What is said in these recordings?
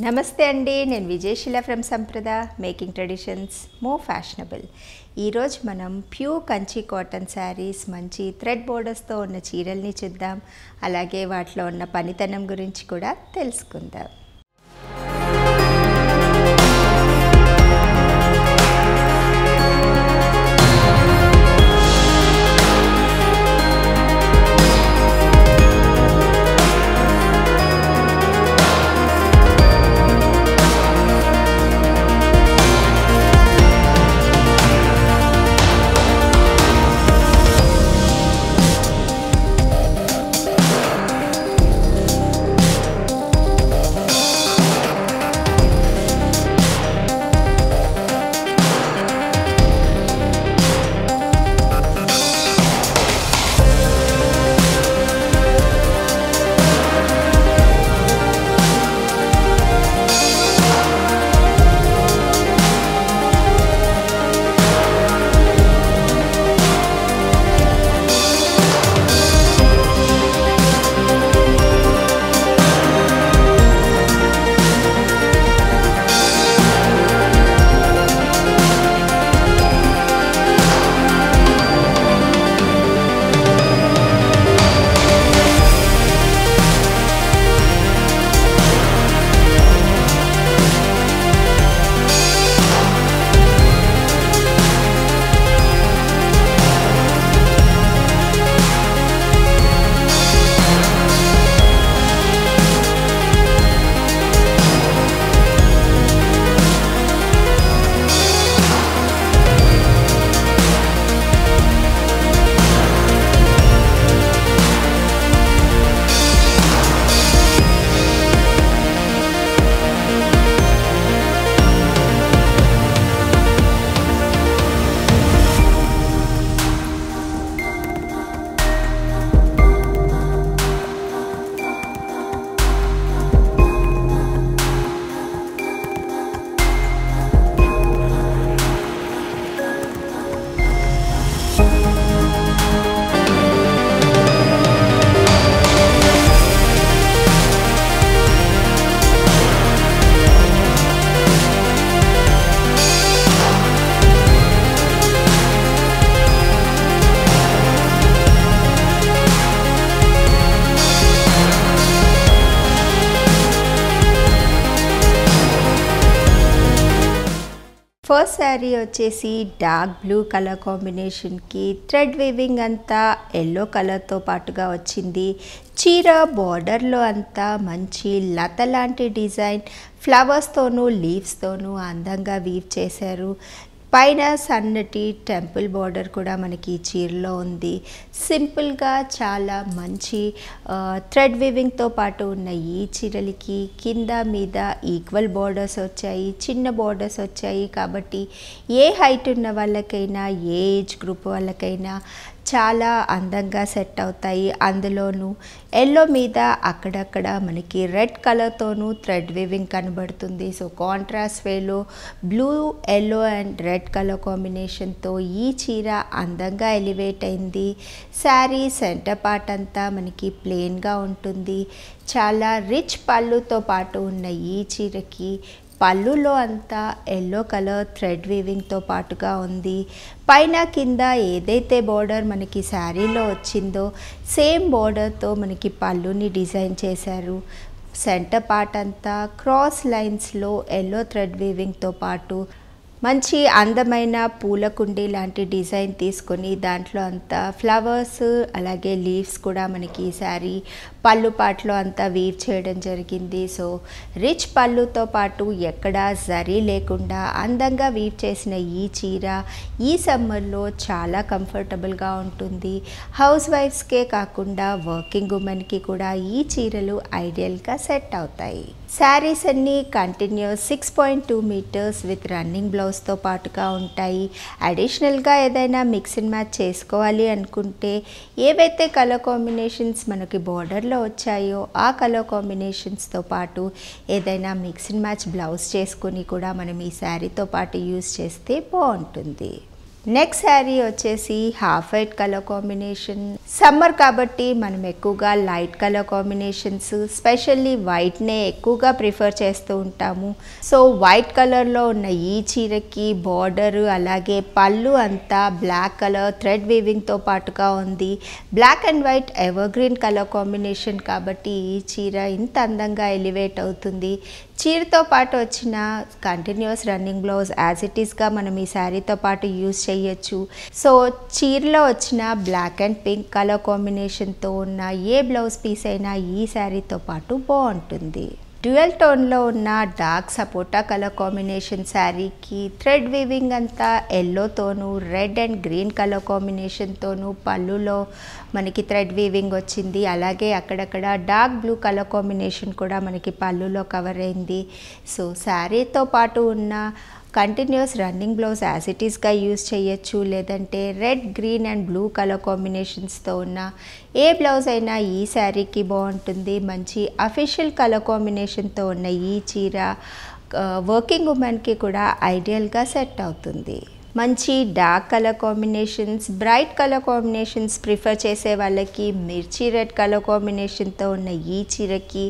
నమస్తే అండి, నేను Vijayasheela from Sampradha making traditions more fashionable. ఈరోజు మనం ప్యూర్ కంచి కాటన్ శారీస్, మంచి థ్రెడ్ బోర్డర్స్తో ఉన్న చీరల్ని చూద్దాం. అలాగే వాటిలో ఉన్న పనితనం గురించి కూడా తెలుసుకుందాం. ఫస్ట్ శారీ వచ్చేసి డార్క్ బ్లూ కలర్ కాంబినేషన్కి థ్రెడ్ వీవింగ్ అంతా ఎల్లో కలర్తో పాటుగా వచ్చింది. చీర బార్డర్లో అంతా మంచి లత లాంటి డిజైన్ ఫ్లవర్స్తోనూ లీవ్స్తోనూ అందంగా వీవ్ చేశారు. పైన సన్నటి టెంపుల్ బార్డర్ కూడా మనకి చీరలో ఉంది. సింపుల్గా చాలా మంచి థ్రెడ్ వీవింగ్తో పాటు ఉన్న ఈ చీరలకి కింద మీద ఈక్వల్ బార్డర్స్ వచ్చాయి, చిన్న బార్డర్స్ వచ్చాయి. కాబట్టి ఏ హైట్ ఉన్న వాళ్ళకైనా, ఏ ఏజ్ గ్రూప్ వాళ్ళకైనా చాలా అందంగా సెట్ అవుతాయి. అందులోనూ ఎల్లో మీద అక్కడక్కడ మనకి రెడ్ కలర్తోనూ థ్రెడ్ వీవింగ్ కనబడుతుంది. సో కాంట్రాస్ట్ వేలో blue, yellow and red colour కాంబినేషన్తో ఈ చీర అందంగా ఎలివేట్ అయింది. శారీ సెంటర్ పార్ట్ అంతా మనకి ప్లెయిన్గా ఉంటుంది. చాలా రిచ్ పళ్ళుతో పాటు ఉన్న ఈ చీరకి పళ్ళులో అంతా ఎల్లో కలర్ థ్రెడ్ వీవింగ్తో పాటుగా ఉంది. పైన కింద ఏదైతే బార్డర్ మనకి శారీలో వచ్చిందో సేమ్ బార్డర్తో మనకి పళ్ళుని డిజైన్ చేశారు. సెంటర్ పార్ట్ అంతా క్రాస్ లైన్స్లో ఎల్లో థ్రెడ్ వీవింగ్తో పాటు మంచి అందమైన పూల కుండీ లాంటి డిజైన్ తీసుకొని దాంట్లో అంతా ఫ్లవర్స్ అలాగే లీవ్స్ కూడా మనకి ఈ శారీ పళ్ళు పాటలో అంతా వీవ్ చేయడం జరిగింది. సో రిచ్ పళ్ళుతో పాటు ఎక్కడా జరీ లేకుండా అందంగా వీవ్ చేసిన ఈ చీర ఈ సమ్మర్లో చాలా కంఫర్టబుల్గా ఉంటుంది. హౌస్ వైఫ్స్కే కాకుండా వర్కింగ్ ఉమెన్కి కూడా ఈ చీరలు ఐడియల్గా సెట్ అవుతాయి. శారీస్ అన్నీ కంటిన్యూస్ 6.2 మీటర్స్ విత్ రన్నింగ్ బ్లౌజ్తో పాటుగా ఉంటాయి. అడిషనల్గా ఏదైనా మిక్స్ అండ్ మ్యాచ్ చేసుకోవాలి అనుకుంటే ఏవైతే కలర్ కాంబినేషన్స్ మనకి బార్డర్లో వచ్చాయో ఆ కలర్ కాంబినేషన్స్తో పాటు ఏదైనా మిక్స్ అండ్ మ్యాచ్ బ్లౌజ్ చేసుకొని కూడా మనం ఈ శారీతో పాటు యూజ్ చేస్తే బాగుంటుంది. నెక్స్ట్ శారీ వచ్చేసి half white colour combination. Summer కాబట్టి మనం ఎక్కువగా లైట్ కలర్ కాంబినేషన్స్, స్పెషల్లీ వైట్నే ఎక్కువగా ప్రిఫర్ చేస్తూ ఉంటాము. సో వైట్ కలర్లో ఉన్న ఈ చీరకి బార్డర్ అలాగే పళ్ళు అంతా బ్లాక్ కలర్ థ్రెడ్ వీవింగ్తో పాటుగా ఉంది. Black and white evergreen colour combination కాబట్టి ఈ చీర ఇంత అందంగా ఎలివేట్ అవుతుంది. చీరతో పాటు వచ్చిన continuous running blouse as it ఈస్గా మనం ఈ శారీతో పాటు యూజ్ చేయొచ్చు. సో చీరలో వచ్చిన బ్లాక్ అండ్ పింక్ కలర్ కాంబినేషన్తో ఉన్న ఏ బ్లౌజ్ పీస్ అయినా ఈ శారీతో పాటు బాగుంటుంది. డ్యూయల్ టోన్లో ఉన్న డార్క్ సపోటా కలర్ కాంబినేషన్ శారీకి థ్రెడ్ వీవింగ్ అంతా ఎల్లోతోనూ రెడ్ అండ్ గ్రీన్ కలర్ కాంబినేషన్తోనూ పళ్ళులో మనకి థ్రెడ్ వీవింగ్ వచ్చింది. అలాగే అక్కడక్కడ డార్క్ బ్లూ కలర్ కాంబినేషన్ కూడా మనకి పళ్ళులో కవర్ అయింది. సో శారీతో పాటు ఉన్న continuous running blouse as it ఈస్గా యూజ్ చేయొచ్చు, లేదంటే red green and blue colour కాంబినేషన్స్తో ఉన్న ఏ బ్లౌజ్ అయినా ఈ శారీకి బాగుంటుంది. మంచి అఫీషియల్ కలర్ కాంబినేషన్తో ఉన్న ఈ చీర వర్కింగ్ ఉమెన్కి కూడా ఐడియల్గా సెట్ అవుతుంది. మంచి dark colour combinations, bright colour combinations prefer చేసే వాళ్ళకి మిర్చి రెడ్ కలర్ కాంబినేషన్తో ఉన్న ఈ చీరకి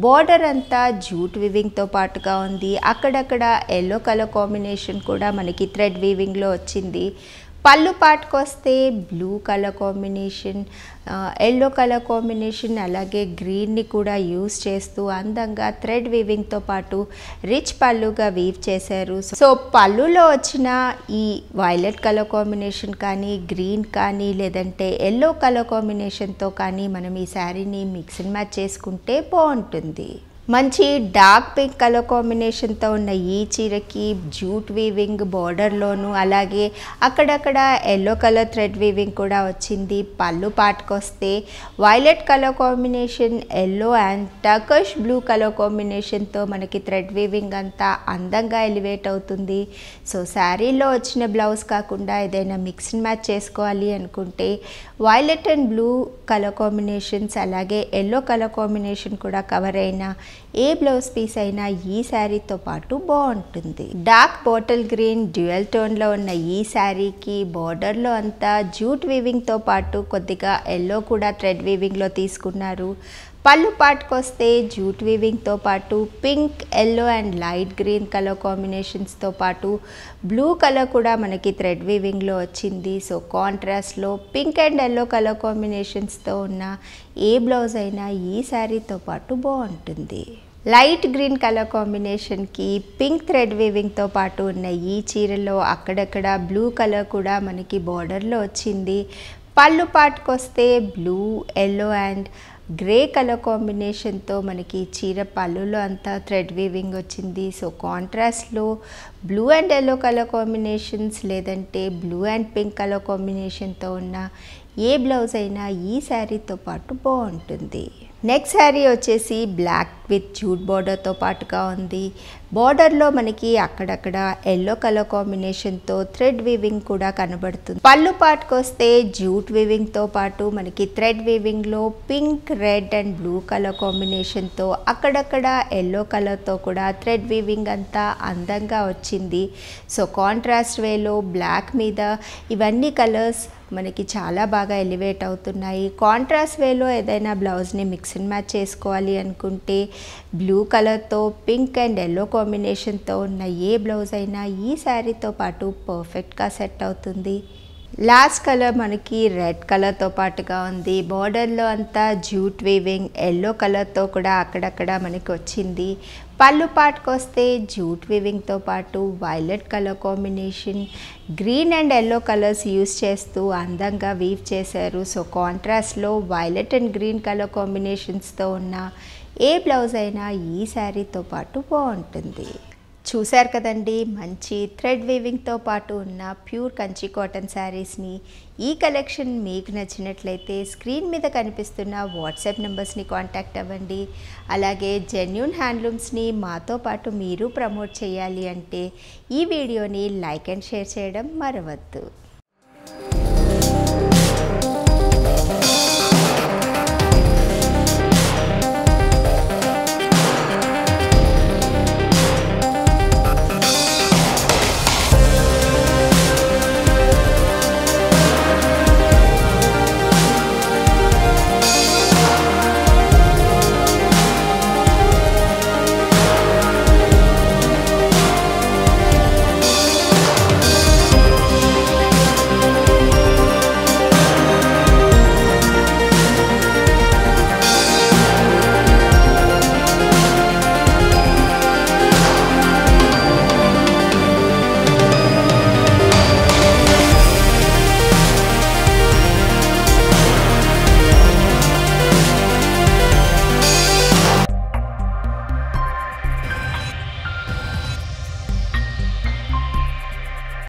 బార్డర్ అంతా జూట్ వీవింగ్తో పాటుగా ఉంది. అక్కడక్కడ ఎల్లో కలర్ కాంబినేషన్ కూడా మనకి థ్రెడ్ వీవింగ్లో వచ్చింది. పళ్ళు పాటుకు వస్తే blue colour combination, yellow colour combination అలాగే గ్రీన్ని కూడా యూస్ చేస్తూ అందంగా థ్రెడ్ వీవింగ్తో పాటు రిచ్ పళ్ళుగా వీవ్ చేశారు. సో పళ్ళులో వచ్చిన ఈ వైలెట్ కలర్ కాంబినేషన్ కానీ, గ్రీన్ కానీ, లేదంటే ఎల్లో కలర్ కాంబినేషన్తో కానీ మనం ఈ శారీని మిక్స్ అండ్ మ్యాచ్ చేసుకుంటే బాగుంటుంది. మంచి డార్క్ పింక్ కలర్ కాంబినేషన్తో ఉన్న ఈ చీరకి జూట్ వీవింగ్ బార్డర్లోను అలాగే అక్కడక్కడ ఎల్లో కలర్ థ్రెడ్ వీవింగ్ కూడా వచ్చింది. పళ్ళు పాటుకొస్తే violet colour combination, yellow and Turkish blue colour కాంబినేషన్తో మనకి థ్రెడ్ వీవింగ్ అంతా అందంగా ఎలివేట్ అవుతుంది. సో శారీలో వచ్చిన బ్లౌజ్ కాకుండా ఏదైనా మిక్స్ అండ్ మ్యాచ్ చేసుకోవాలి అనుకుంటే violet and blue colour combinations అలాగే ఎల్లో కలర్ కాంబినేషన్ కూడా కవర్ అయిన ఏ బ్లౌజ్ పీస్ అయినా ఈ శారీతో పాటు బాగుంటుంది. డార్క్ బాటిల్ గ్రీన్ డ్యూయల్ టోన్లో ఉన్న ఈ శారీకి బార్డర్లో అంతా జూట్ వీవింగ్తో పాటు కొద్దిగా ఎల్లో కూడా థ్రెడ్ వీవింగ్లో తీసుకున్నారు. పళ్ళు పాటుకొస్తే జూట్ వీవింగ్తో పాటు pink, yellow and light green colour కాంబినేషన్స్తో పాటు బ్లూ కలర్ కూడా మనకి థ్రెడ్ వీవింగ్లో వచ్చింది. సో కాంట్రాస్ట్లో పింక్ అండ్ ఎల్లో కలర్ కాంబినేషన్స్తో ఉన్న ఏ బ్లౌజ్ అయినా ఈ శారీతో పాటు బాగుంటుంది. లైట్ గ్రీన్ కలర్ కాంబినేషన్కి పింక్ థ్రెడ్ వీవింగ్తో పాటు ఉన్న ఈ చీరలో అక్కడక్కడ బ్లూ కలర్ కూడా మనకి బార్డర్లో వచ్చింది. పళ్ళు పాటుకొస్తే blue, yellow and grey colour కాంబినేషన్తో మనకి చీర పళ్ళులో అంతా థ్రెడ్ వీవింగ్ వచ్చింది. సో కాంట్రాస్ట్లో blue and yellow colour combinations లేదంటే బ్లూ అండ్ పింక్ కలర్ కాంబినేషన్తో ఉన్న ఏ బ్లౌజ్ అయినా ఈ శారీతో పాటు బాగుంటుంది. నెక్స్ట్ శారీ వచ్చేసి బ్లాక్ విత్ జూట్ బార్డర్తో పాటుగా ఉంది. బార్డర్లో మనకి అక్కడక్కడ ఎల్లో కలర్ కాంబినేషన్తో థ్రెడ్ వీవింగ్ కూడా కనబడుతుంది. పళ్ళు పాటుకొస్తే జూట్ వీవింగ్తో పాటు మనకి థ్రెడ్ వీవింగ్లో pink, red and blue colour కాంబినేషన్తో అక్కడక్కడ ఎల్లో కలర్తో కూడా థ్రెడ్ వీవింగ్ అంతా అందంగా వచ్చింది. సో కాంట్రాస్ట్ వేలో బ్లాక్ మీద ఇవన్నీ కలర్స్ మనకి చాలా బాగా ఎలివేట్ అవుతున్నాయి. కాంట్రాస్ట్ వేలో ఏదైనా బ్లౌజ్ని మిక్స్ అండ్ మ్యాచ్ చేసుకోవాలి అనుకుంటే బ్లూ కలర్తో పింక్ అండ్ ఎల్లో కాంబినేషన్తో ఉన్న ఏ బ్లౌజ్ అయినా ఈ శారీతో పాటు పర్ఫెక్ట్గా సెట్ అవుతుంది. లాస్ట్ కలర్ మనకి రెడ్ కలర్తో పాటుగా ఉంది. బార్డర్లో అంతా జూట్ వీవింగ్ ఎల్లో కలర్తో కూడా అక్కడక్కడ మనకి వచ్చింది. పళ్ళు పాటుకొస్తే జూట్ వీవింగ్తో పాటు violet colour combination, green and yellow colours use చేస్తూ అందంగా వీవ్ చేశారు. సో కాంట్రాస్ట్లో వైలెట్ అండ్ గ్రీన్ కలర్ కాంబినేషన్స్తో ఉన్న ఏ బ్లౌజ్ అయినా ఈ శారీతో పాటు బాగుంటుంది. చూశారు కదండి, మంచి థ్రెడ్ వీవింగ్తో పాటు ఉన్న ప్యూర్ కంచి కాటన్ శారీస్ని. ఈ కలెక్షన్ మీకు నచ్చినట్లయితే స్క్రీన్ మీద కనిపిస్తున్న వాట్సాప్ నెంబర్స్ని కాంటాక్ట్ అవ్వండి. అలాగే జెన్యూన్ హ్యాండ్లూమ్స్ని మాతో పాటు మీరు ప్రమోట్ చేయాలి అంటే ఈ వీడియోని లైక్ అండ్ షేర్ చేయడం మరవద్దు.